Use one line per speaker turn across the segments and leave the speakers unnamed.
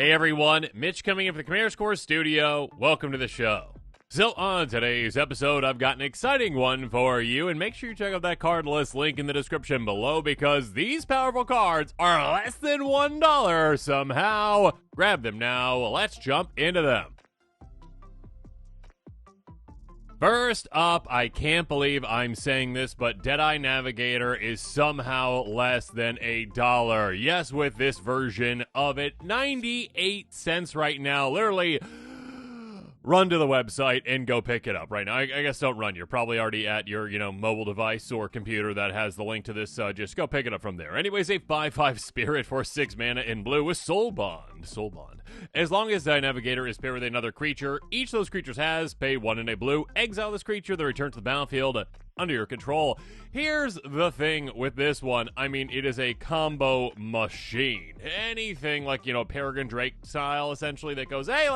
Hey everyone, Mitch coming in from the Commander's Core studio. Welcome to the show. So on today's episode, I've got an exciting one for you, and make sure you check out that card list link in the description below because these powerful cards are less than $1 somehow. Grab them now. Let's jump into them. First up, I can't believe I'm saying this, but Deadeye Navigator is somehow less than $1. Yes, with this version of it, 98 cents right now. Literally, run to the website and go pick it up right now. I guess don't run. You're probably already at your, mobile device or computer that has the link to this. Just go pick it up from there. Anyways, a 5/5 Spirit for 6 mana in blue with Soul Bond. Soul Bond. As long as the Navigator is paired with another creature, each of those creatures has, pay 1 in a blue, exile this creature, then return to the battlefield under your control. Here's the thing with this one. I mean, it is a combo machine. Anything like, Peregrine Drake style, essentially, that goes, hey,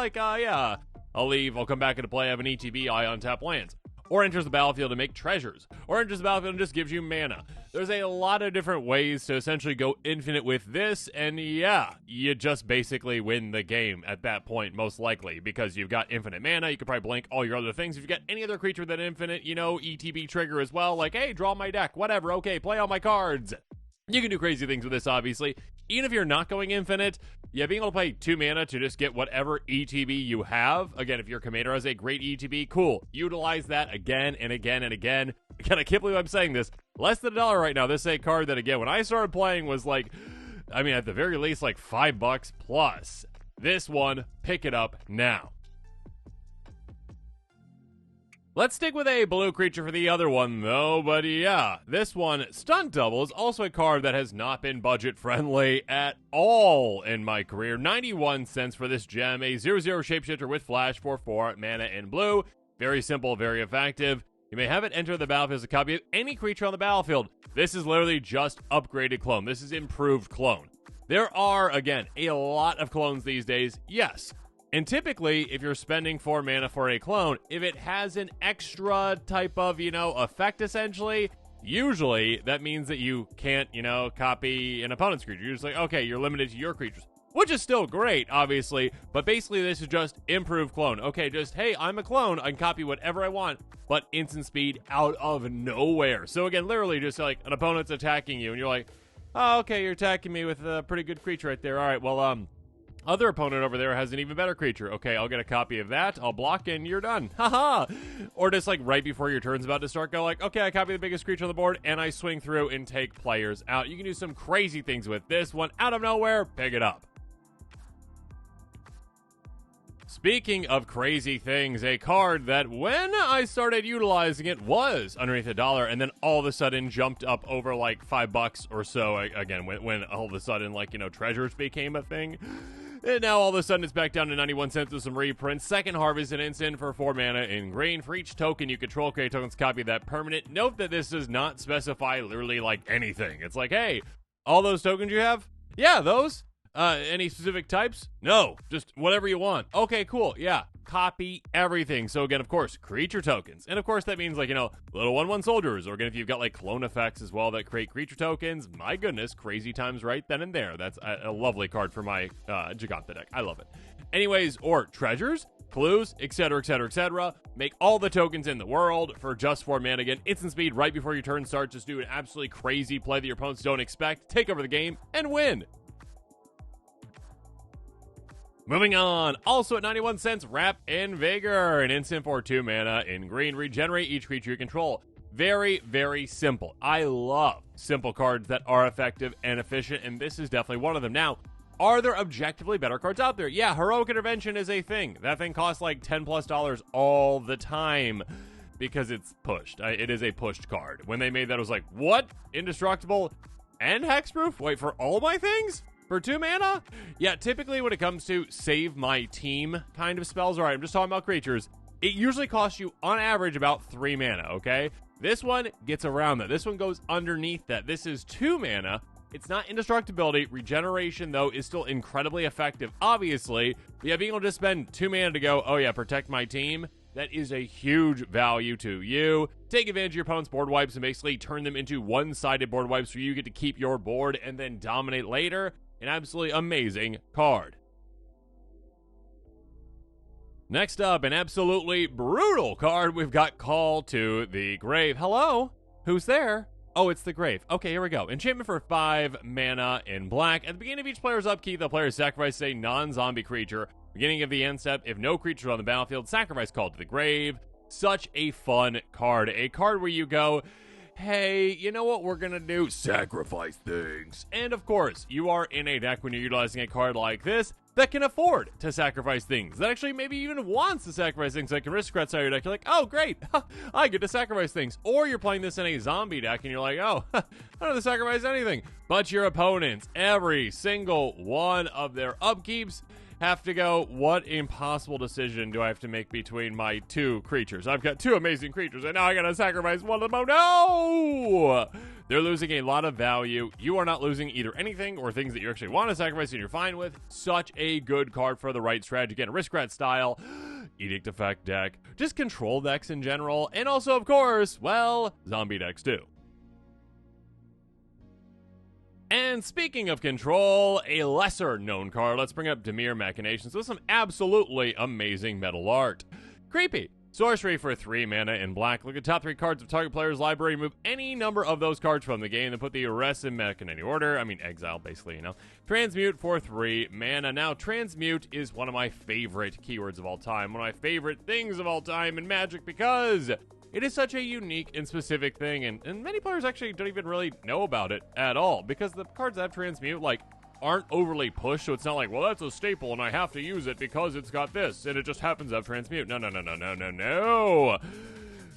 I'll leave, I'll come back into play, I have an ETB, I untap lands. Or enters the battlefield to make treasures. Or enters the battlefield and just gives you mana. There's a lot of different ways to essentially go infinite with this, and yeah, you just basically win the game at that point, most likely, because you've got infinite mana, you could probably blink all your other things. If you've got any other creature with that infinite, ETB trigger as well, like, hey, draw my deck, whatever, okay, play all my cards. You can do crazy things with this, obviously. Even if you're not going infinite, being able to play 2 mana to just get whatever ETB you have. Again, if your commander has a great ETB, cool. Utilize that again and again and again. Again, I can't believe I'm saying this. Less than $1 right now. This is a card that, again, when I started playing was like, at the very least, like $5 plus. This one, pick it up now. Let's stick with a blue creature for the other one, though, but yeah, this one, Stunt Double, is also a card that has not been budget-friendly at all in my career. 91 cents for this gem, a 0/0 shapeshifter with flash for 4 mana in blue. Very simple, very effective. You may have it enter the battlefield as a copy of any creature on the battlefield. This is literally just upgraded clone. This is improved clone. There are, again, a lot of clones these days, yes. And typically, if you're spending 4 mana for a clone, if it has an extra type of, effect, essentially, usually that means that you can't, copy an opponent's creature. You're just like, okay, you're limited to your creatures, which is still great, obviously, but basically this is just improved clone. Okay, just, hey, I'm a clone, I can copy whatever I want, but instant speed out of nowhere. So again, literally just like an opponent's attacking you, and you're like, oh, okay, you're attacking me with a pretty good creature right there. All right, well, other opponent over there has an even better creature. Okay, I'll get a copy of that. I'll block and you're done. Haha. Or just like right before your turn's about to start, go like, okay, I copy the biggest creature on the board and I swing through and take players out. You can do some crazy things with this one. Out of nowhere, pick it up. Speaking of crazy things, a card that when I started utilizing it was underneath $1 and then all of a sudden jumped up over like $5 or so. Again, when all of a sudden treasures became a thing. And now all of a sudden it's back down to 91 cents with some reprints. Second Harvest and instant for 4 mana in green. For each token you control, create tokens copy of that permanent. Note that this does not specify literally like anything. It's like, hey, all those tokens you have? Yeah, those. Any specific types? No, just whatever you want. Okay, cool. Yeah, copy everything. So again, of course, creature tokens. And of course that means like, little 1/1 soldiers. Or again, if you've got like clone effects as well that create creature tokens, my goodness, crazy times right then and there. That's a lovely card for my Giganta deck. I love it. Anyways, or treasures, clues, etc., etc., etc. Make all the tokens in the world for just 4 mana. Again, instant speed right before your turn starts. Just do an absolutely crazy play that your opponents don't expect. Take over the game and win. Moving on, also at 91 cents, Wrap and Vigor, an instant for 2 mana in green. Regenerate each creature you control. Very, very simple. I love simple cards that are effective and efficient, and this is definitely one of them. Now, are there objectively better cards out there? Yeah, Heroic Intervention is a thing. That thing costs like $10+ all the time because it's pushed. It is a pushed card. When they made that, I was like, what? Indestructible and hexproof? Wait, for all my things? For 2 mana? Yeah, typically when it comes to save my team kind of spells, all right, I'm just talking about creatures, it usually costs you, on average, about 3 mana, okay? This one gets around that. This one goes underneath that. This is 2 mana. It's not indestructibility. Regeneration, though, is still incredibly effective, obviously. But yeah, being able to spend 2 mana to go, oh yeah, protect my team, that is a huge value to you. Take advantage of your opponent's board wipes and basically turn them into one-sided board wipes where you get to keep your board and then dominate later. An absolutely amazing card. Next up, an absolutely brutal card. We've got Call to the Grave. Hello? Who's there? Oh, it's the Grave. Okay, here we go. Enchantment for 5 mana in black. At the beginning of each player's upkeep, the player sacrifices a non-zombie creature. Beginning of the end step, if no creature on the battlefield, sacrifice Call to the Grave. Such a fun card. A card where you go, hey, you know what we're gonna do? Sacrifice things. And of course, you are in a deck when you're utilizing a card like this that can afford to sacrifice things. That actually maybe even wants to sacrifice things like aristocrats out of your deck. You're like, oh, great, I get to sacrifice things. Or you're playing this in a zombie deck and you're like, oh, I don't have to sacrifice anything. But your opponents, every single one of their upkeeps, have to go, what impossible decision do I have to make between my 2 creatures? I've got 2 amazing creatures, and now I gotta sacrifice one of them. Oh, no! They're losing a lot of value. You are not losing either anything or things that you actually want to sacrifice and you're fine with. Such a good card for the right strategy. Again, aristocrat style, edict effect deck, just control decks in general, and also, of course, well, zombie decks too. And speaking of control, a lesser known card, let's bring up Dimir Machinations with some absolutely amazing metal art. Creepy. Sorcery for 3 mana in black. Look at top 3 cards of target player's library, remove any number of those cards from the game, then put the rest in mech in any order. I mean, exile, basically, you know. Transmute for 3 mana. Now, transmute is one of my favorite keywords of all time, one of my favorite things of all time in Magic, because it is such a unique and specific thing, and many players actually don't even really know about it at all, because the cards that have transmute, like, aren't overly pushed, so it's not like, well, that's a staple and I have to use it because it's got this, and it just happens to have transmute. No.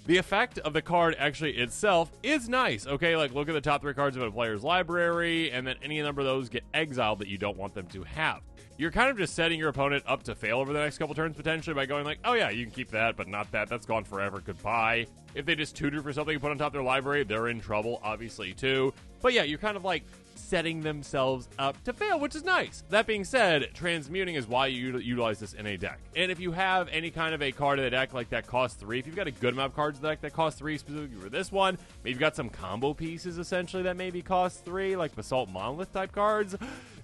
The effect of the card actually itself is nice, okay? Like, look at the top 3 cards of a player's library, and then any number of those get exiled that you don't want them to have. You're kind of just setting your opponent up to fail over the next couple turns, potentially, by going like, oh yeah, you can keep that, but not that. That's gone forever. Goodbye. If they just tutor for something you put on top of their library, they're in trouble, obviously, too. But yeah, you're kind of like setting themselves up to fail, which is nice. That being said, transmuting is why you utilize this in a deck. And if you have any kind of a card in the deck like that costs 3, if you've got a good amount of cards in the deck that cost 3 specifically for this one, maybe you've got some combo pieces essentially that maybe cost 3, like Basalt Monolith type cards,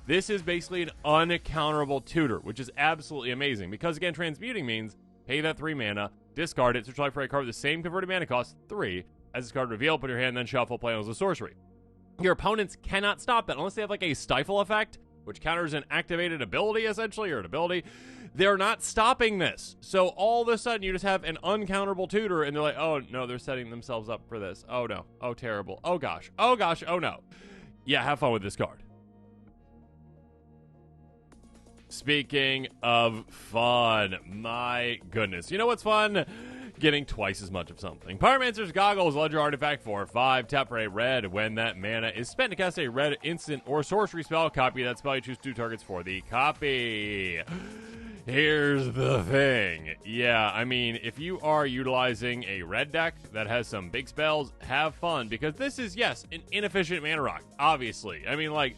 this is basically an uncounterable tutor, which is absolutely amazing. Because again, transmuting means pay that 3 mana, discard it, search life for a card with the same converted mana cost, 3, as this card reveal, put in your hand, then shuffle, play as a sorcery. Your opponents cannot stop that unless they have like a stifle effect, which counters an activated ability essentially, or an ability. They're not stopping this. So all of a sudden you just have an uncounterable tutor and they're like, oh no, they're setting themselves up for this. Oh no. Oh terrible. Oh gosh. Oh gosh. Oh no. Yeah, have fun with this card. Speaking of fun, my goodness. You know what's fun? Getting twice as much of something. Pyromancer's Goggles, ledger artifact for 5, tap for a red. When that mana is spent to cast a red instant or sorcery spell, copy that spell. You choose 2 targets for the copy. Here's the thing. Yeah, I mean, if you are utilizing a red deck that has some big spells, have fun, because this is, yes, an inefficient mana rock, obviously. I mean, like,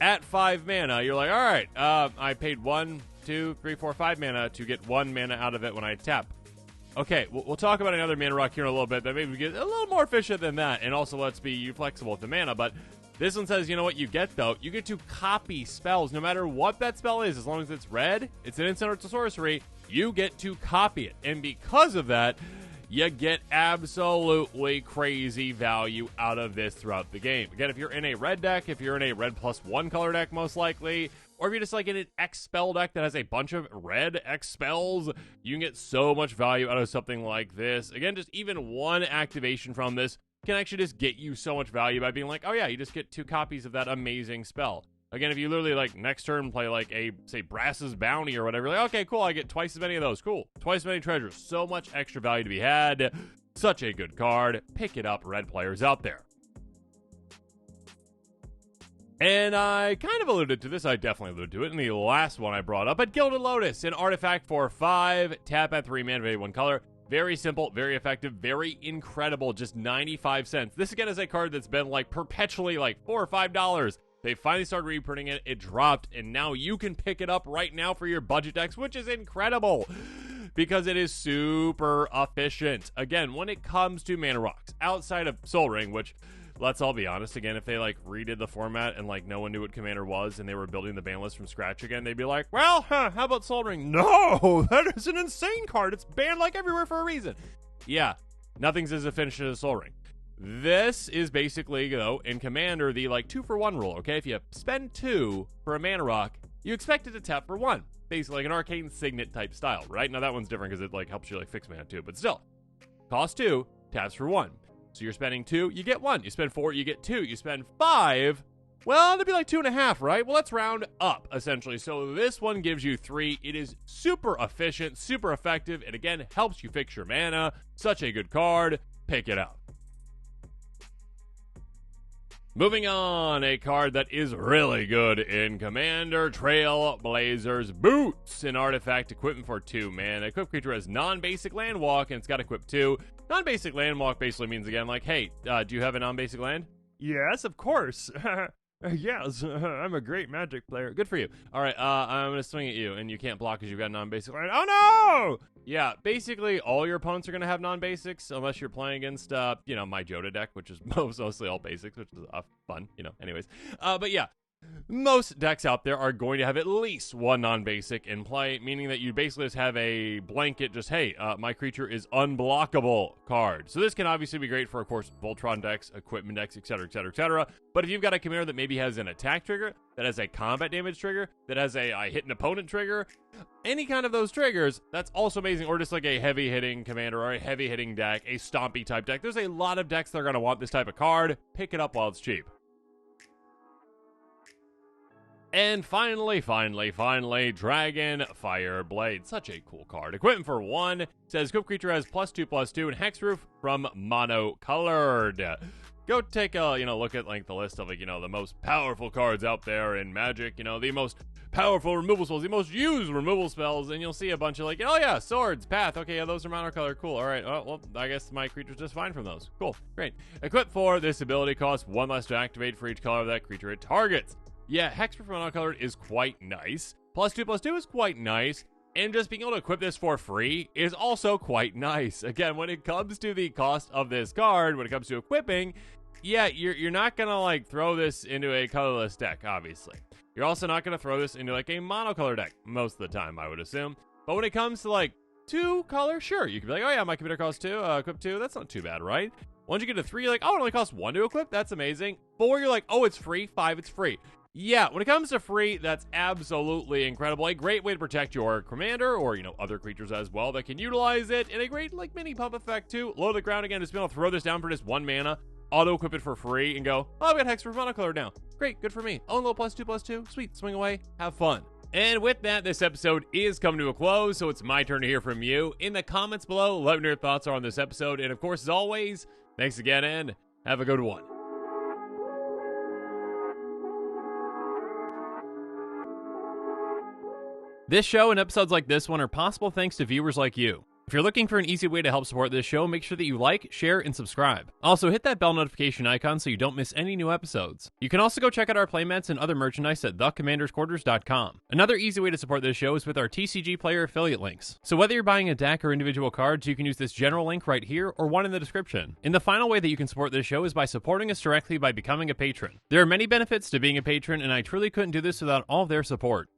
at 5 mana, you're like, all right, I paid 1, 2, 3, 4, 5 mana to get 1 mana out of it when I tap. Okay, we'll talk about another mana rock here in a little bit that maybe get a little more efficient than that, and also lets be flexible with the mana, but this one says, you know what you get, though? You get to copy spells, no matter what that spell is, as long as it's red, it's an instant or it's a sorcery, you get to copy it, and because of that, you get absolutely crazy value out of this throughout the game. Again, if you're in a red deck, if you're in a red +1 color deck, most likely, or if you're just like in an X spell deck that has a bunch of red X spells, you can get so much value out of something like this. Again, just even one activation from this can actually just get you so much value by being like, oh yeah, you just get 2 copies of that amazing spell. Again, if you literally like next turn play like a, say, Brass's Bounty or whatever, like, okay, cool, I get twice as many of those. Cool. Twice as many treasures. So much extra value to be had. Such a good card. Pick it up, red players out there. And I kind of alluded to this, I definitely alluded to it in the last one I brought up, but Gilded Lotus, an artifact for 5, tap at 3 mana, 1 color. Very simple, very effective, very incredible, just 95 cents. This again is a card that's been like perpetually like $4 or $5. They finally started reprinting it, it dropped, and now you can pick it up right now for your budget decks, which is incredible because it is super efficient. Again, when it comes to mana rocks, outside of Sol Ring, which let's all be honest again, if they like redid the format and like no one knew what Commander was and they were building the ban list from scratch again, they'd be like, well, how about Soul Ring? No, that is an insane card. It's banned like everywhere for a reason. Yeah, nothing's as efficient as Soul Ring. This is basically, though, in Commander, the like 2-for-1 rule, okay? If you spend 2 for a mana rock, you expect it to tap for 1. Basically like an Arcane Signet type style, right? Now that one's different because it like helps you like fix mana too, but still. Cost 2, taps for 1. So you're spending 2, you get 1. You spend 4, you get 2. You spend 5, well, that'd be like 2.5, right? Well, let's round up, essentially. So this one gives you 3. It is super efficient, super effective, and again, helps you fix your mana. Such a good card. Pick it up. Moving on, a card that is really good in Commander, Trailblazer's Boots. An artifact equipment for 2 mana. Equipped creature has non-basic land walk, and it's got equipped 2. Non-basic land walk basically means, again, like, hey, do you have a non-basic land?
Yes, of course. Yes, I'm a great Magic player.
Good for you. All right, I'm going to swing at you, and you can't block because you've got non-basic land. Oh, no! Yeah, basically, all your opponents are going to have non-basics, unless you're playing against, my Joda deck, which is mostly all basics, which is fun, anyways. But yeah, most decks out there are going to have at least one non-basic in play, meaning that you basically just have a blanket, just, hey, my creature is unblockable card. So this can obviously be great for, of course, Voltron decks, equipment decks, etc., etc., etc. But if you've got a Commander that maybe has an attack trigger, that has a combat damage trigger, that has a I hit an opponent trigger, any kind of those triggers, that's also amazing. Or just like a heavy-hitting Commander or a heavy-hitting deck, a stompy type deck. There's a lot of decks that are going to want this type of card. Pick it up while it's cheap. And finally, Dragon Fireblade. Such a cool card. Equipment for 1. Says, equipped creature has +2/+2 and Hexproof from Monocolored. Go take a, look at, like, the list of, like, the most powerful cards out there in Magic. The most powerful removal spells, the most used removal spells, and you'll see a bunch of, like, oh, yeah, swords, path. Okay, yeah, those are monocolored. Cool. All right. Well, I guess my creature's just fine from those. Cool. Great. Equip for this ability costs 1 less to activate for each color of that creature it targets. Yeah, Hexproof Monocolored is quite nice. +2/+2 is quite nice. And just being able to equip this for free is also quite nice. Again, when it comes to the cost of this card, when it comes to equipping, yeah, you're not going to, like, throw this into a colorless deck, obviously. You're also not going to throw this into, like, a monocolor deck most of the time, I would assume. But when it comes to, like, 2 color, sure, you can be like, oh, yeah, my commander costs 2, equip 2. That's not too bad, right? Once you get to 3, you're like, oh, it only costs 1 to equip? That's amazing. 4, you're like, oh, it's free. 5, it's free. Yeah, when it comes to free, that's absolutely incredible. A great way to protect your commander or, other creatures as well that can utilize it. And a great, like, mini pump effect, too. Low to the ground again, just being able to throw this down for just 1 mana, auto-equip it for free, and go, oh, I've got Hexproof Monocolored now. Great, good for me. Oh, a little +2/+2. Sweet, swing away, have fun. And with that, this episode is coming to a close, so it's my turn to hear from you. In the comments below, let me know your thoughts are on this episode. And, of course, as always, thanks again, and have a good one. This show and episodes like this one are possible thanks to viewers like you. If you're looking for an easy way to help support this show, make sure that you like, share, and subscribe. Also, hit that bell notification icon so you don't miss any new episodes. You can also go check out our playmats and other merchandise at thecommandersquarters.com. Another easy way to support this show is with our TCG player affiliate links. So whether you're buying a deck or individual cards, you can use this general link right here or one in the description. And the final way that you can support this show is by supporting us directly by becoming a patron. There are many benefits to being a patron, and I truly couldn't do this without all of their support.